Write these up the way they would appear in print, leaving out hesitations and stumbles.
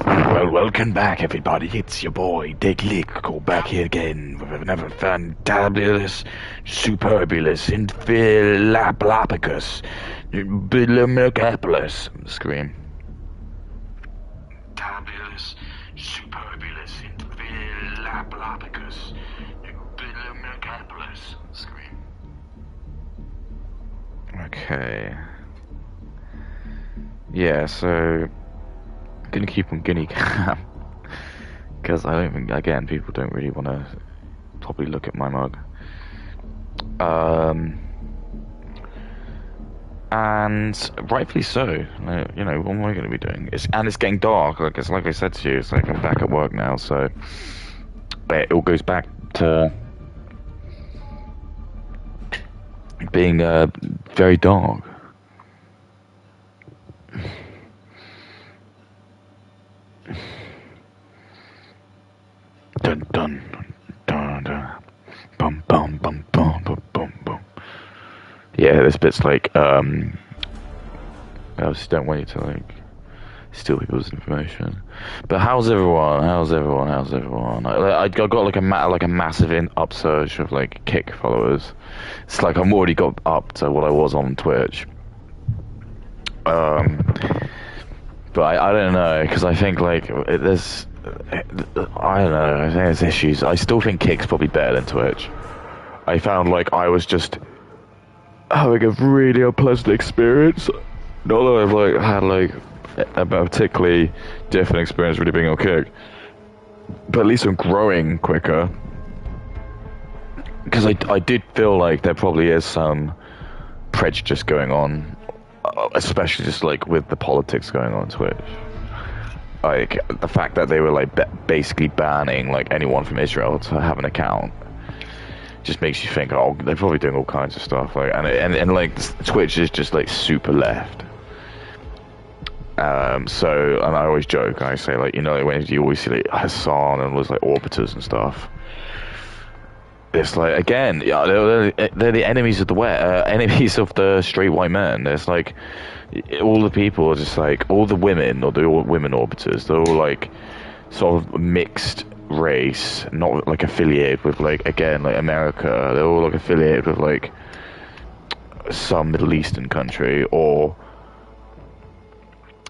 Well, welcome back, everybody. It's your boy, Dick Lick, back here again with another fantabulous, superbulous, infilapalapicus, bilomilcapolis. Scream. Tabulous, superbulous, infilapalapicus, bilomilcapolis. Scream. Okay. Yeah, so gonna keep on guinea cam because I don't think, again, people don't really want to probably look at my mug. And rightfully so. You know, what am I going to be doing? It's getting dark. Like I said to you, it's like I'm back at work now, so it all goes back to being very dark. Dun dun dun dun. Bum bum bum bum bum bum bum. Yeah, this bit's like I just don't want you to like steal people's information. But how's everyone? How's everyone? I got like a massive upsurge of like Kick followers. It's like I've already got up to what I was on Twitch. But I don't know, because I think like there's, I don't know, I think there's issues. I still think Kick's probably better than Twitch. I found like I was just having a really unpleasant experience. Not that I've like had like a particularly different experience really being on Kick, but at least I'm growing quicker. Because I did feel like there probably is some prejudice going on, especially just like with the politics going on Twitch. Like the fact that they were like basically banning like anyone from Israel to have an account just makes you think, oh, they're probably doing all kinds of stuff. Like and like Twitch is just like super left. So, and I always joke, I say like, you know, when you always see like Hassan and was like orbiters and stuff. It's like, again, yeah, they're the enemies of the enemies of the straight white men. There's like all the people are just like all the women or the women orbiters. They're all like sort of mixed race, not like affiliated with like, again, like America. They're all like affiliated with like some Middle Eastern country, or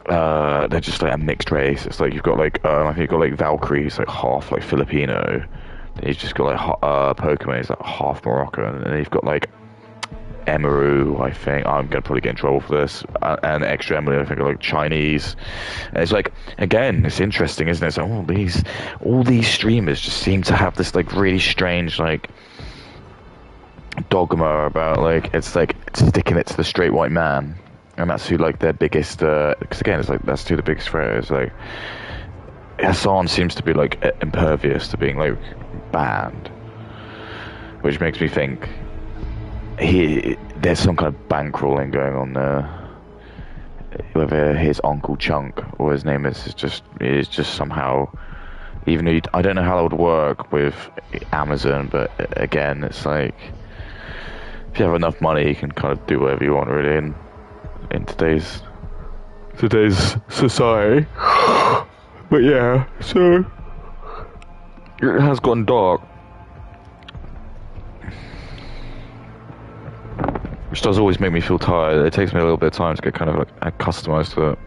they're just like a mixed race. It's like you've got like I think you've got like Valkyrie, who's like half like Filipino. He's just got like Pokemon, he's like half Moroccan, and then you've got like Emaru, I think. I'm gonna probably get in trouble for this, and Extra Emily, I think, are like Chinese. And it's like, again, it's interesting, isn't it? So all these streamers just seem to have this like really strange like dogma about like it's like sticking it to the straight white man, and that's who like their biggest. Because again, it's like that's who the biggest threat is. Like Hassan seems to be like impervious to being like banned, which makes me think there's some kind of bankrolling going on there. Whether his Uncle Chunk or his name is just somehow, even though I don't know how that would work with Amazon, but again, it's like if you have enough money, you can kind of do whatever you want really in today's society. But yeah, so it has gone dark, which does always make me feel tired. It takes me a little bit of time to get kind of like accustomed to it.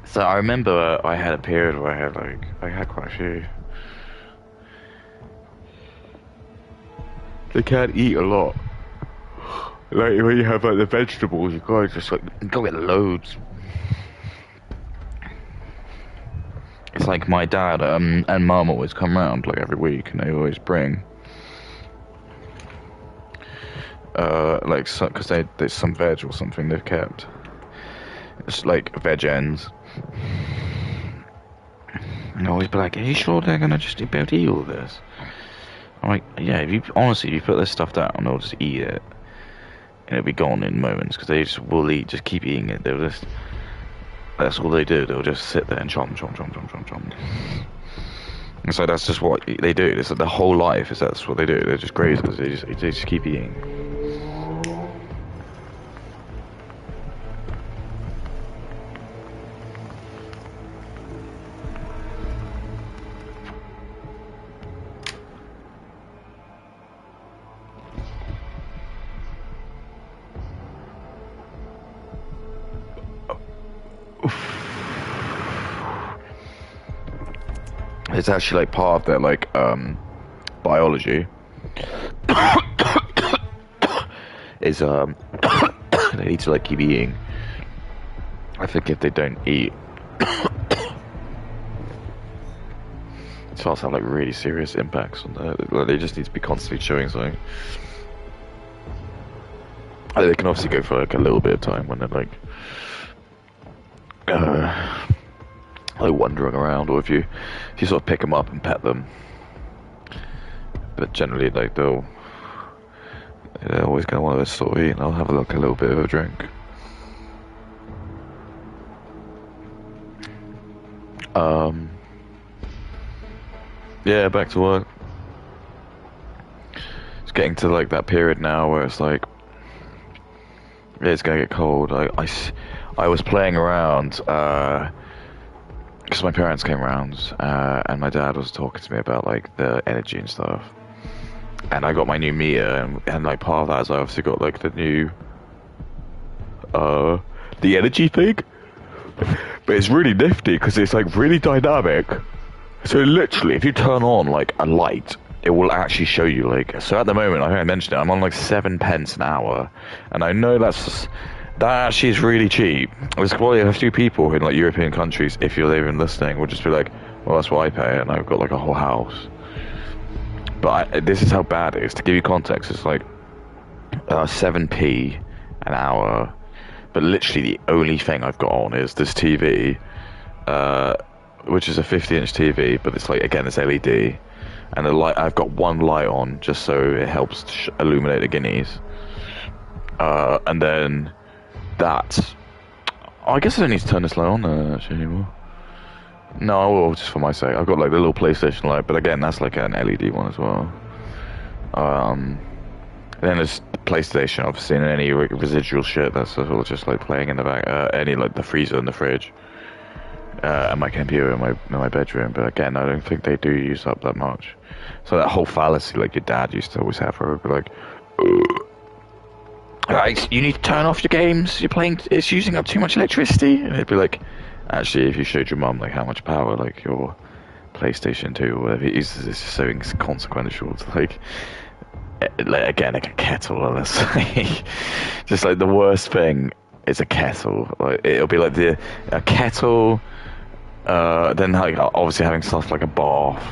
So I remember I had a period where I had quite a few. They can't eat a lot. Like when you have like the vegetables, you gotta just like go get loads. It's like my dad and mum always come round like every week, and they always bring like because there's some veg or something they've kept. It's like veg ends. And I always be like, "Are you sure they're gonna just be able to eat all this?" I'm like, "Yeah, if you put this stuff down, they'll just eat it, and it'll be gone in moments because they just will eat, just keep eating it. They'll just that's all they do. They'll just sit there and chomp, chomp, chomp, chomp, chomp, chomp." And so that's just what they do. It's like their whole life is that's what they do. They're just grazers. They just keep eating. It's actually like part of their like biology is they need to like keep eating. I think if they don't eat, it starts to have like really serious impacts on like, they just need to be constantly chewing something. They can obviously go for like a little bit of time when they're like wandering around, or if you sort of pick them up and pet them. But generally, like they're always gonna want to sort of eat, and I'll have a little bit of a drink. Yeah, back to work. It's getting to like that period now where it's like, yeah, it's gonna get cold. I was playing around, because my parents came around, and my dad was talking to me about like the energy and stuff. And I got my new meter, and like part of that is I obviously got like the new, the energy thing. But it's really nifty because it's like really dynamic. So literally, if you turn on like a light, it will actually show you like. So at the moment, I think I mentioned it, I'm on like 7 pence an hour, and I know that actually is really cheap. There's probably a few people in like European countries, if you're even listening, will just be like, "Well, that's what I pay," and I've got like a whole house. But this is how bad it is. To give you context, it's like 7p an hour. But literally the only thing I've got on is this TV, which is a 50-inch TV, but it's like, again, it's LED. And the light, I've got one light on just so it helps illuminate the guineas. And then that, I guess I don't need to turn this light on actually anymore. No, I will, just for my sake. I've got like the little PlayStation light, but again, that's like an LED one as well. Then there's the PlayStation, obviously, and any residual shit that's all just like playing in the back. Any like the freezer and the fridge, and my computer in my bedroom. But again, I don't think they do use up that much. So that whole fallacy, like your dad used to always have, where he'd be like, "You need to turn off your games. You're playing. It's using up too much electricity." And it'd be like, actually, if you showed your mum like how much power like your PlayStation 2 or whatever it uses, it's just so inconsequential. It's like again, like a kettle, let's say. Just like the worst thing is a kettle. Like it'll be like a kettle, then like obviously having stuff like a bath,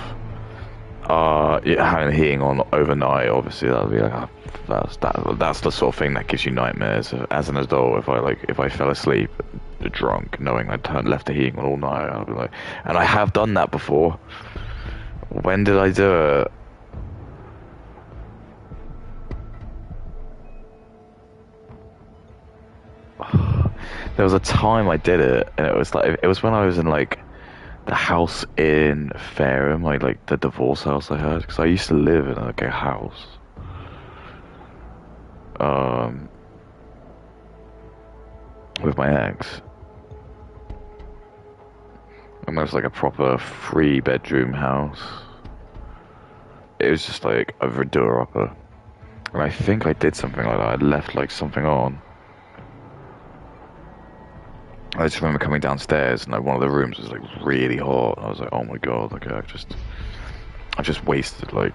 having the heating on overnight. Obviously that'll be like that's the sort of thing that gives you nightmares as an adult. If I fell asleep drunk, knowing I'd left the heating on all night, I'll be like, and I have done that before. When did I do it? There was a time I did it, and it was when I was in like the house in Fareham, like the divorce house I had, because I used to live in like a house. With my ex, and it was like a proper 3-bedroom house. It was just like over a door upper, and I think I did something like that. I left like something on. I just remember coming downstairs and like one of the rooms was like really hot. I was like, oh my god, like I've just wasted like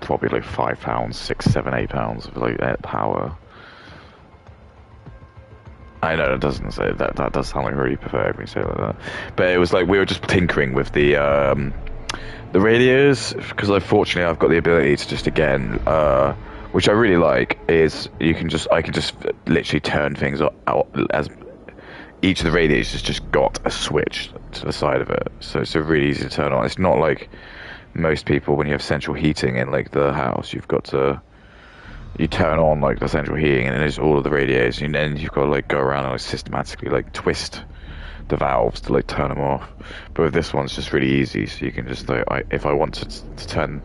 probably like £5, 6, 7, £8 of like power. I know it doesn't say that. That does sound like really pathetic when you say it like that. But it was like we were just tinkering with the radios because fortunately I've got the ability to just again, which I really like, is I can just literally turn things out as each of the radios has just got a switch to the side of it, so it's really easy to turn on. It's not like most people when you have central heating in like the house, you turn on like the central heating and then there's all of the radios, and then you've got to like go around and like systematically like twist the valves to like turn them off. But with this one, it's just really easy, so you can just like if I want to turn,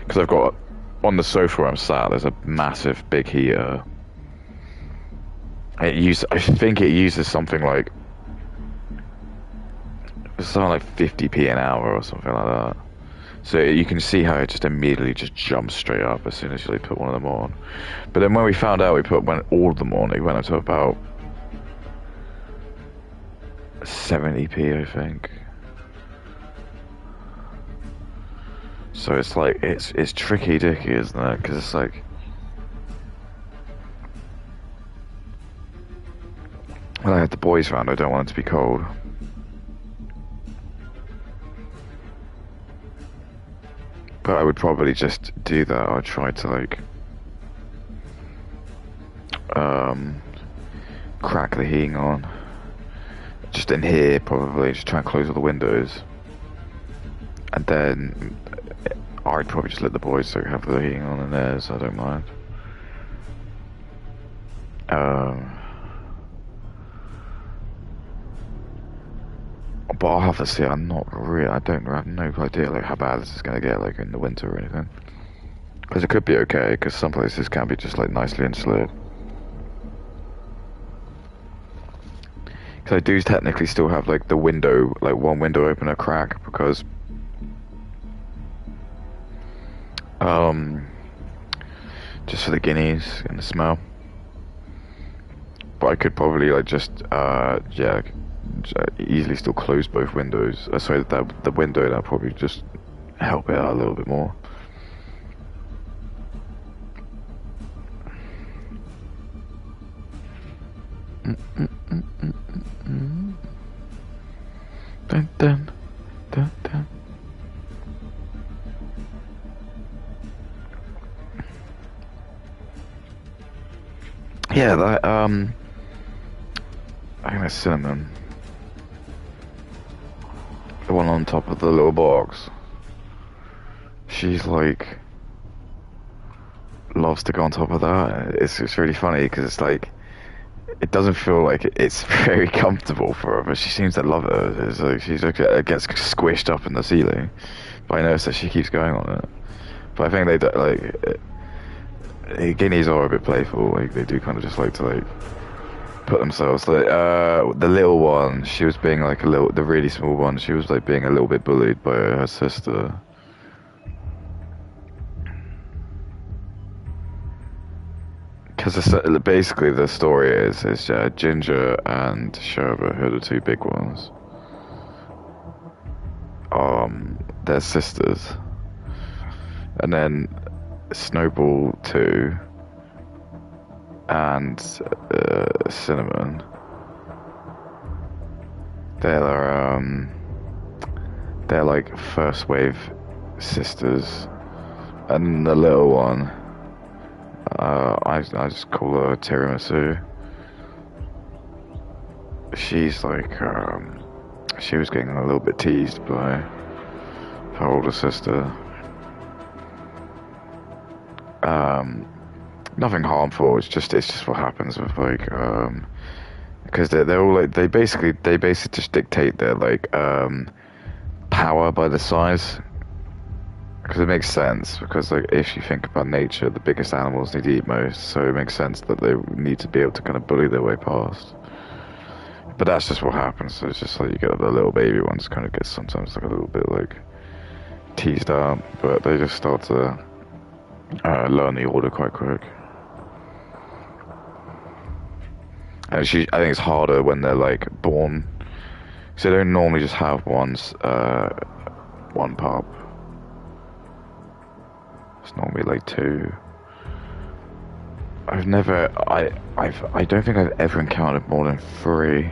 because I've got on the sofa where I'm sat, there's a massive big heater. I think it uses something like 50p an hour or something like that. So you can see how it just immediately just jumps straight up as soon as you put one of them on. But then when we found out when all of them on, it went up to about 70p, I think. So it's like it's tricky dicky, isn't it? Because it's like when I had the boys around, I don't want it to be cold. But I would probably just do that. I'd try to like crack the heating on. Just in here, probably. Just try and close all the windows. And then I'd probably just let the boys like have the heating on in there, so I don't mind. But I'll have to see. I have no idea like how bad this is gonna get like in the winter or anything. Because it could be okay, because some places can be just like nicely insulated. Because I do technically still have like the window, like one window open a crack, because just for the guineas and the smell. But I could probably like just easily still close both windows. So that the window, that'll probably just help it out a little bit more. Dun, dun, dun, dun. Yeah, that I think that's Cinnamon. The one on top of the little box. She's like loves to go on top of that. It's really funny because it's like it doesn't feel like it's very comfortable for her, but she seems to love it. It's like she's like it gets squished up in the ceiling, but I notice that she keeps going on it. But I think they do, guineas are a bit playful. Like they do kind of just like to like put themselves like the little one. She was being like the really small one. She was like being a little bit bullied by her sister. Because basically the story is Ginger and Sherbet, who are the two big ones. They're sisters, and then Snowball 2 and Cinnamon. They're like first wave sisters, and the little one. I just call her Tiramisu. She's like, she was getting a little bit teased by her older sister. Nothing harmful. It's just what happens with like, because they're all like they basically just dictate their like power by the size. Because it makes sense, because like if you think about nature, the biggest animals need to eat most, so it makes sense that they need to be able to kind of bully their way past. But that's just what happens, so it's just like you get the little baby ones kind of get sometimes like a little bit like teased out, but they just start to learn the order quite quick. And I think it's harder when they're like born, because they don't normally just have one pup. It's normally like 2. I don't think I've ever encountered more than 3.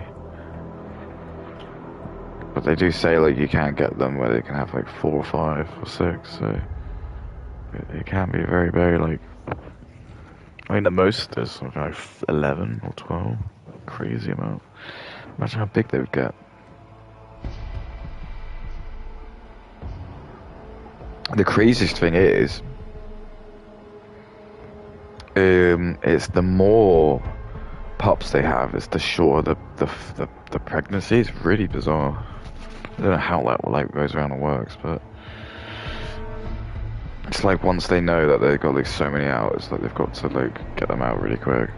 But they do say like you can't get them where they can have like 4 or 5 or 6, so it can be very, very like. I mean, the most is something like 11 or 12. Crazy amount. Imagine how big they would get. The craziest thing is, it's the more pups they have, it's the shorter the pregnancy. It's really bizarre. I don't know how that like goes around and works, but it's like once they know that they've got like so many hours, like they've got to like get them out really quick.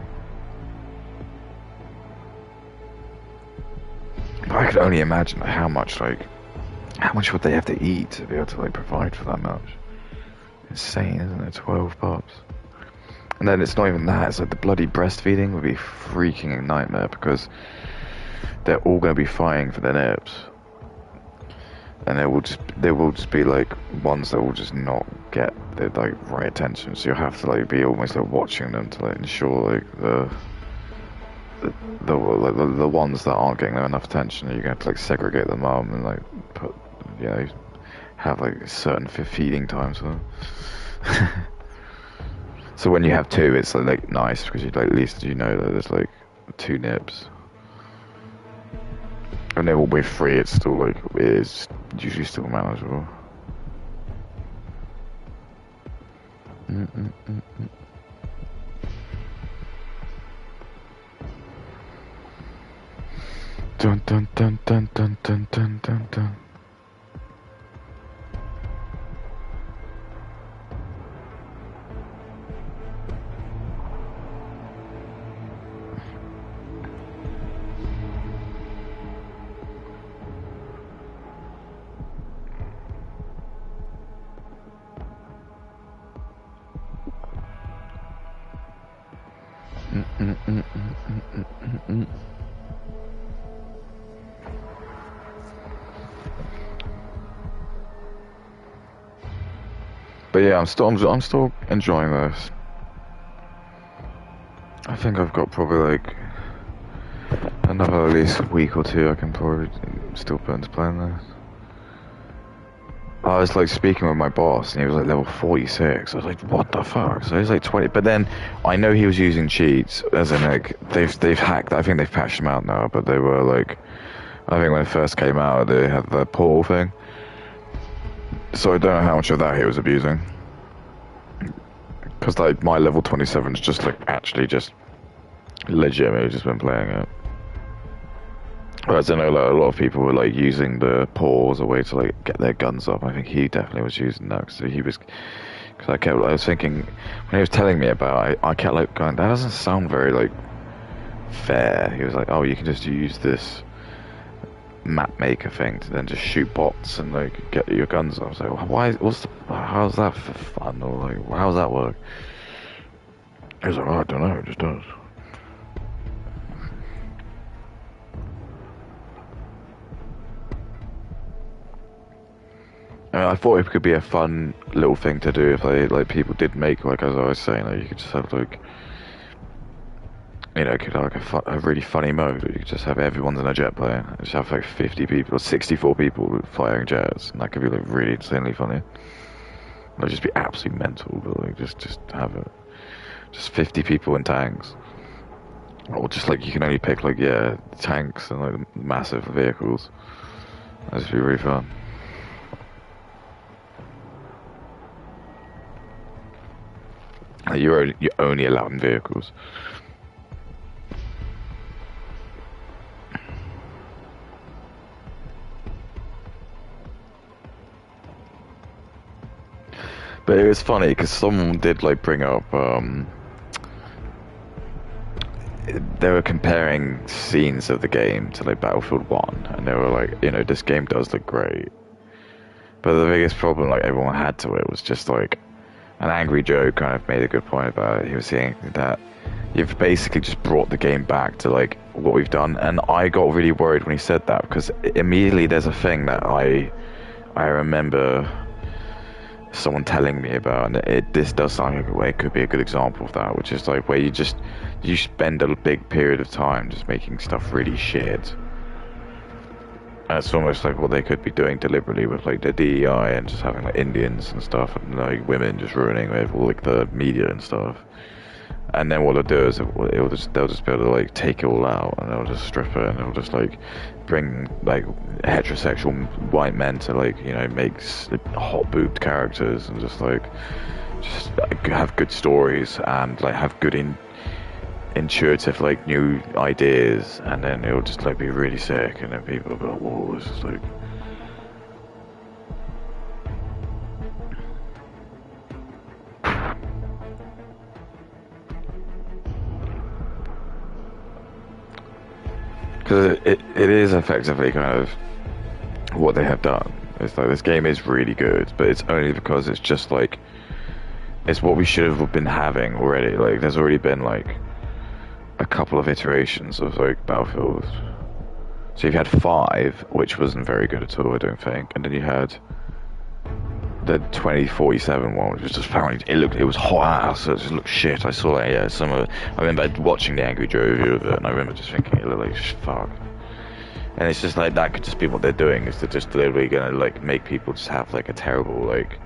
But I could only imagine like, how much would they have to eat to be able to like provide for that much? Insane, isn't it? 12 pups. And then it's not even that, it's like the bloody breastfeeding would be freaking a nightmare because they're all going to be fighting for their nips. And there will just be like ones that will just not get the like right attention. So you'll have to like be almost like watching them to like ensure like the ones that aren't getting enough attention, you're going to like segregate the mum and like put, you know, have like certain feeding times for them. So when you have 2, it's like nice because you like at least you know that there's like 2 nips. And then with 3, it's still like it is usually still manageable. Dun dun dun dun dun dun dun dun dun. But yeah, I'm still enjoying this. I think I've got probably like another at least week or 2 I can probably still put into playing this. I was like speaking with my boss and he was like level 46. I was like, what the fuck? So he's like 20, but then I know he was using cheats, as in like they've hacked. I think they've patched them out now, but they were like, I think when it first came out they had the portal thing. So I don't know how much of that he was abusing. Because like my level 27's just like actually just legitimately just been playing it. Whereas I know like, a lot of people were like using the paw as a way to like get their guns up. I think he definitely was using that. So he was, because I was thinking when he was telling me about it, I kept like going, that doesn't sound very like fair. He was like, oh, you can just use this map maker thing to then just shoot bots and like get your guns up. I was like, well, how's that for fun, or like how's that work? He was like, oh, I don't know, it just does. I thought it could be a fun little thing to do if they like people did make, like as I was saying, like you could just have like, you know, could have like a really funny mode where you could just have everyone's in a jet plane, just have like 50 people or 64 people firing jets, and that could be like really insanely funny. It'd just be absolutely mental, but like just have it, just 50 people in tanks, or just like you can only pick like tanks and like massive vehicles. That'd just be really fun. You're only allowed in vehicles. But it was funny because someone did like bring up they were comparing scenes of the game to like Battlefield 1, and they were like, you know, this game does look great, but the biggest problem like everyone had to it was just like, an Angry Joe kind of made a good point about it. He was saying that you've basically just brought the game back to like what we've done, and I got really worried when he said that, because immediately there's a thing that I remember someone telling me about, and this does sound like a way it could be a good example of that, which is like where you spend a big period of time just making stuff really shit. And it's almost like what they could be doing deliberately with like the DEI and just having like Indians and stuff and like women just ruining with all like the media and stuff. And then what they'll do is they'll just be able to like take it all out, and they'll just strip it, and they'll just like bring like heterosexual white men to like, you know, make hot boobed characters, and just like, have good stories and like have good intuitive like new ideas, and then it'll just like be really sick, and then people will be like, whoa, this is like. Because it is effectively kind of what they have done. It's like this game is really good, but it's only because it's just like it's what we should have been having already. Like there's already been like a couple of iterations of like Battlefield. So you've had 5, which wasn't very good at all, I don't think, and then you had the 2047 one, which was just apparently it was hot ass, so it just looked shit. I saw that, yeah, I remember watching the Angry Joe review of it, and I remember just thinking it looked like fuck. And it's just like that could just be what they're doing, is they're just literally gonna like make people just have like a terrible like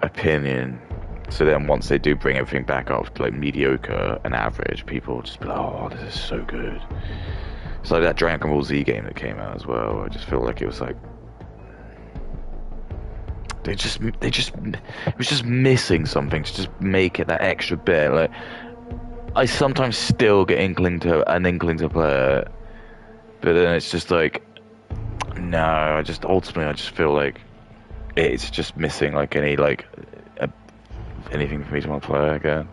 opinion. So then once they do bring everything back up to like mediocre and average, people will just be like, oh, this is so good. It's like that Dragon Ball Z game that came out as well. I just feel like it was like it was just missing something to just make it that extra bit. Like I sometimes still get an inkling to play it, but then it's just like no. I just feel like it's just missing like anything for me to want to play again.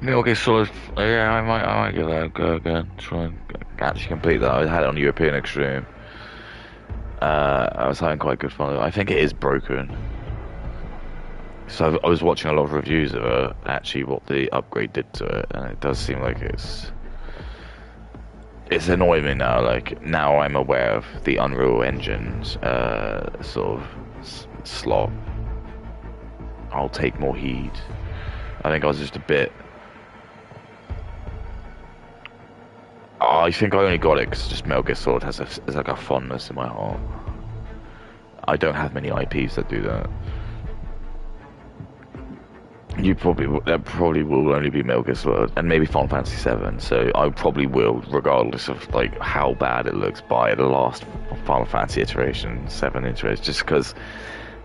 Metal Gear Solid, yeah, I might give that a go again. Try and actually complete that. I had it on European Extreme. I was having quite good fun. I think it is broken. So I was watching a lot of reviews of it, actually what the upgrade did to it, and it does seem like it's annoying me now. Like now I'm aware of the Unreal Engine's sort of slot. I'll take more heed. I think I was just a bit. I think I only got it because just Metal Gear Solid has like a fondness in my heart. I don't have many IPs that do that. That probably will only be Metal Gear Solid and maybe Final Fantasy 7. So I probably will, regardless of like how bad it looks, buy the last Final Fantasy iteration, 7 iteration, just because.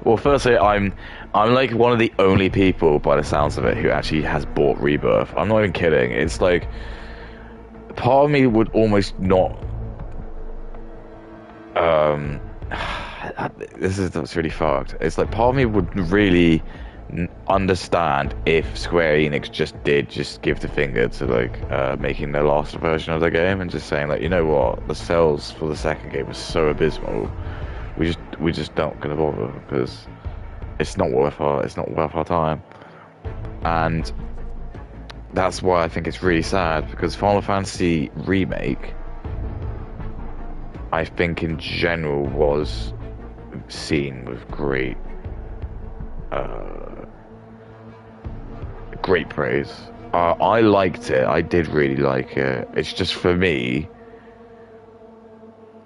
Well, firstly, I'm like one of the only people, by the sounds of it, who actually has bought Rebirth. I'm not even kidding. It's like part of me would almost not. That's really fucked. It's like part of me would really understand if Square Enix just give the finger to like making their last version of the game and just saying like, you know what, the sales for the second game was so abysmal, we just don't gonna bother because it's not worth our time. And that's why I think it's really sad, because Final Fantasy Remake, I think in general was seen with great praise. I liked it. I did really like it. It's just for me,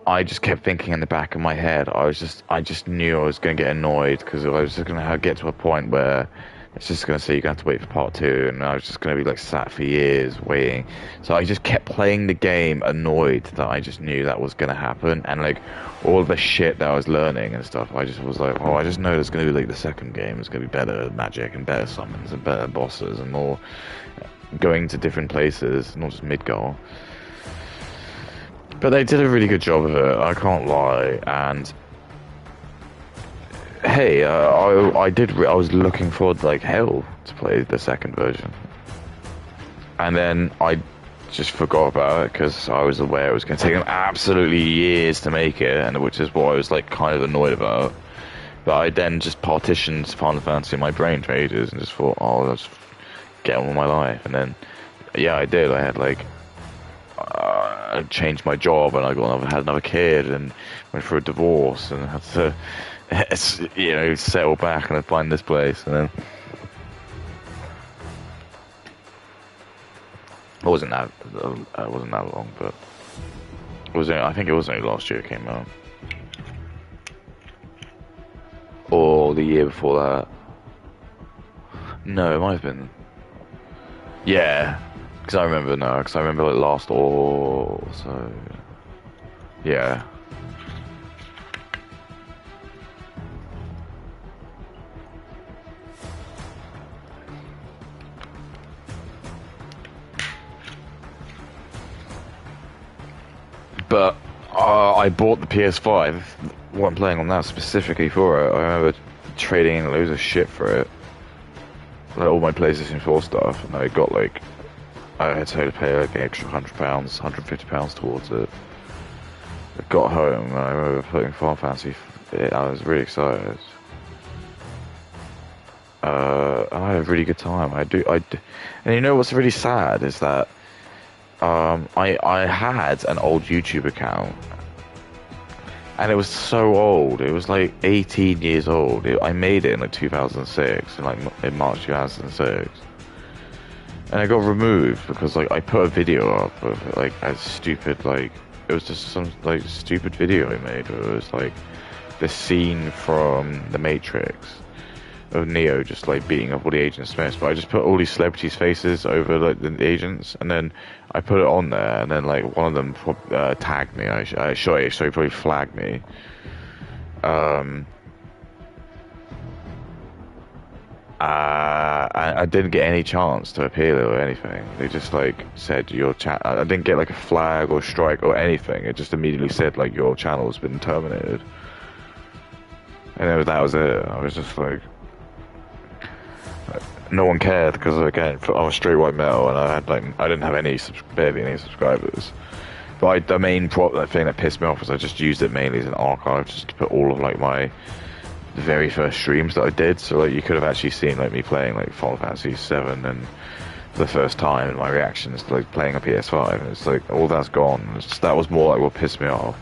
I just kept thinking in the back of my head, I just knew I was going to get annoyed because I was just going to get to a point where it's just going to say you're going to have to wait for part 2, and I was just going to be like sat for years waiting. So I just kept playing the game annoyed that I just knew that was going to happen, and like all the shit that I was learning and stuff, I just was like, oh, I just know there's going to be like the second game is going to be better magic and better summons and better bosses and more going to different places, not just Midgar. But they did a really good job of it, I can't lie, and hey, I was looking forward like hell to play the second version. And then I just forgot about it because I was aware it was going to take them absolutely years to make it, and which is what I was like kind of annoyed about. But I then just partitioned Final Fantasy in my brain for ages and just thought, oh, let's get on with my life. And then, yeah, I did. I had like I changed my job and had another kid and went through a divorce and had to, settle back and find this place. And then it wasn't that long, but I think it was only last year it came out, or the year before that. No, it might have been. Yeah, because I remember like last or so. Yeah. But I bought the PS5. What I'm playing on that specifically for it. I remember trading in loads of shit for it, like all my PlayStation 4 stuff, and I got like I had to pay like an extra £100, £150 towards it. I got home and I remember putting Final Fantasy. I was really excited. I had a really good time. And you know what's really sad is that I had an old YouTube account, and it was so old. It was like 18 years old. I made it in like 2006, in March 2006, and I got removed because like I put a video up of like a stupid it was just some like stupid video I made. It was like the scene from The Matrix of Neo just like beating up all the Agent Smiths, but I just put all these celebrities' faces over like the agents, and then I put it on there, and then like one of them tagged me. So he probably flagged me. I didn't get any chance to appeal or anything. They just like said your chat. I didn't get like a flag or strike or anything. It just immediately said like your channel has been terminated, and that was it. I was just like. No one cared because again, I was straight white male and I didn't have barely any subscribers. But the main thing that pissed me off was I just used it mainly as an archive, just to put all of like the very first streams that I did. So like you could have actually seen like me playing like Final Fantasy VII and for the first time, and my reactions to like playing a PS5. And it's like all that's gone. That was more like what pissed me off,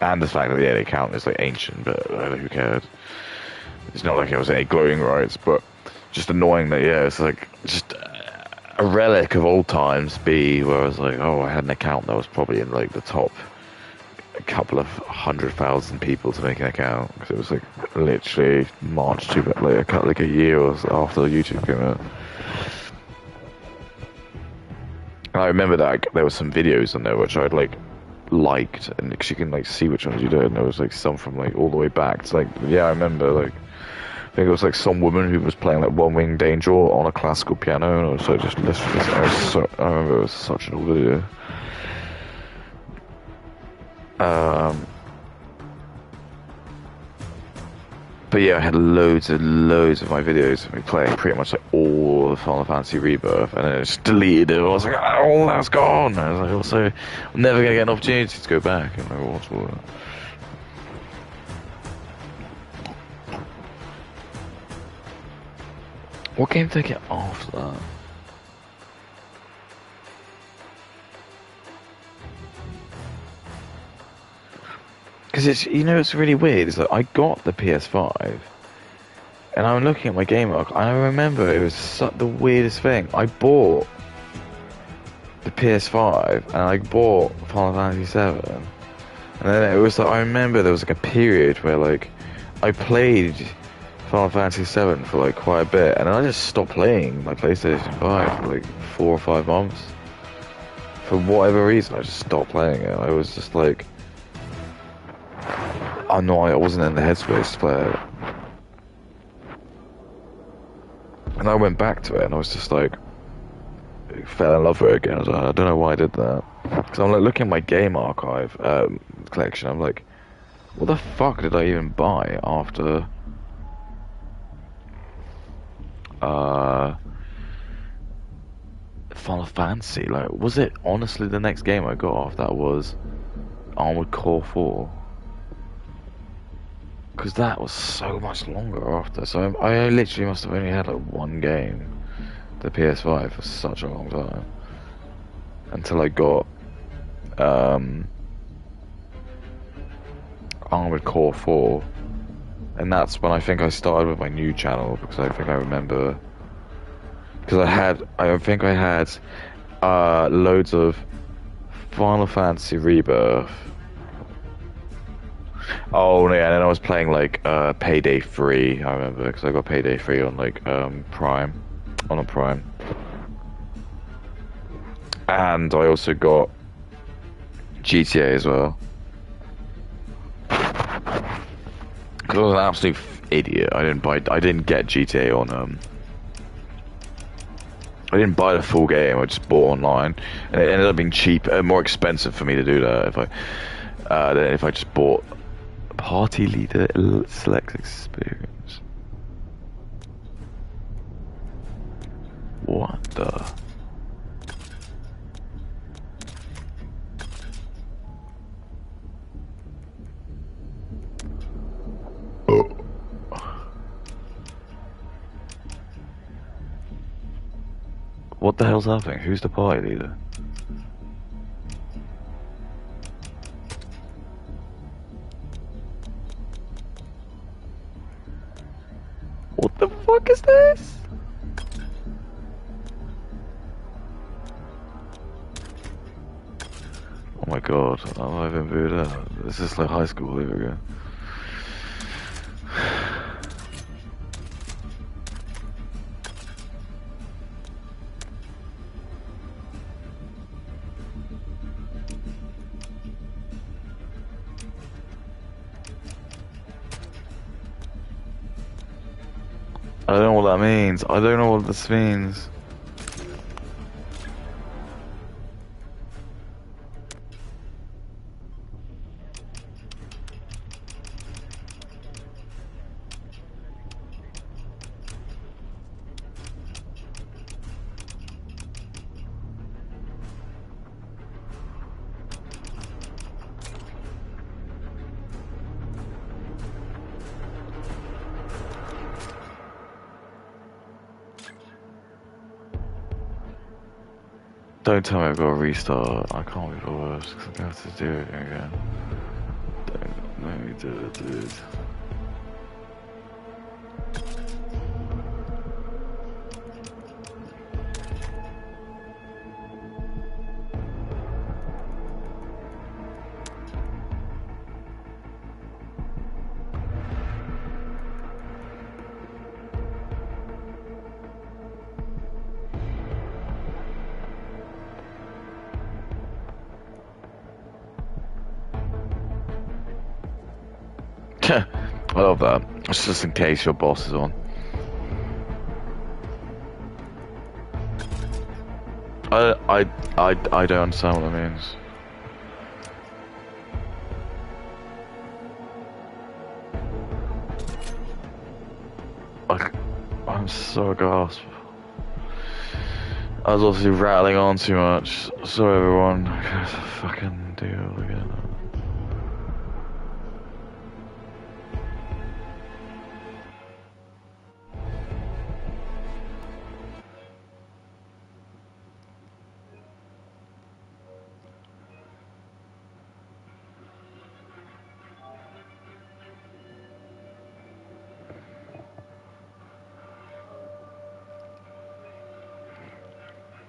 and the fact that the account is like ancient, but who cared? It's not like it was any glowing rights, but. Just annoying that it's like just a relic of old times. Where I was like, oh, I had an account that was probably in like the top a couple of 100,000 people to make an account, because it was like literally March to like a year or so after YouTube came out. And I remember that there were some videos on there which I'd liked, and because you can like see which ones you did, and there was like some from like all the way back. It's like I remember like. I think it was like some woman who was playing like One Winged Angel on a classical piano, and I was so just listening. I remember it was such an old video. But yeah, I had loads of my videos of me playing pretty much like all the Final Fantasy Rebirth, and then I just deleted it. I was like, oh, that's gone. And I was like, also, I'm never gonna get an opportunity to go back and like watch all that. What game did I get after that? Because it's really weird. It's like I got the PS5, and I'm looking at my game log, and I remember it was the weirdest thing. I bought the PS5, and I bought Final Fantasy VII, and then it was like I remember there was like a period where like I played Final Fantasy VII for like quite a bit, and then I just stopped playing my PlayStation 5 for like 4 or 5 months. For whatever reason, I just stopped playing it. I was just like, I wasn't in the headspace to play it. And I went back to it, and I was just like, fell in love with it again. I was like, I don't know why I did that. Because I'm like looking at my game archive collection, I'm like, what the fuck did I even buy after... Final Fantasy? Like, was it honestly the next game I got after that was Armored Core 4? Because that was so much longer after. So I literally must have only had like one game, the PS5, for such a long time, until I got um, Armored Core 4, and that's when I think I started with my new channel because I think I remember because I think I had loads of Final Fantasy Rebirth. Oh yeah, and then I was playing like Payday 3. I remember because I got Payday 3 on like Prime, on a Prime, and I also got GTA as well. Because I was an absolute idiot. I didn't get GTA on I didn't buy the full game. I just bought online, and it ended up being cheap, more expensive for me to do that if I than if I just bought Party Leader Select Experience. What the? Oh. What the hell's happening? Who's the party leader? What the fuck is this? Oh my god, I've been booed out. This is like high school all over again. I don't know what that means. I don't know what this means. Don't tell me I've got to restart. I can't be bothered because I'm going to have to do it again. Don't let me do it, dude. I love that. It's just in case your boss is on. I don't understand what that means. I'm so gasped. I was obviously rattling on too much. Sorry everyone. I gotta fucking do it all again.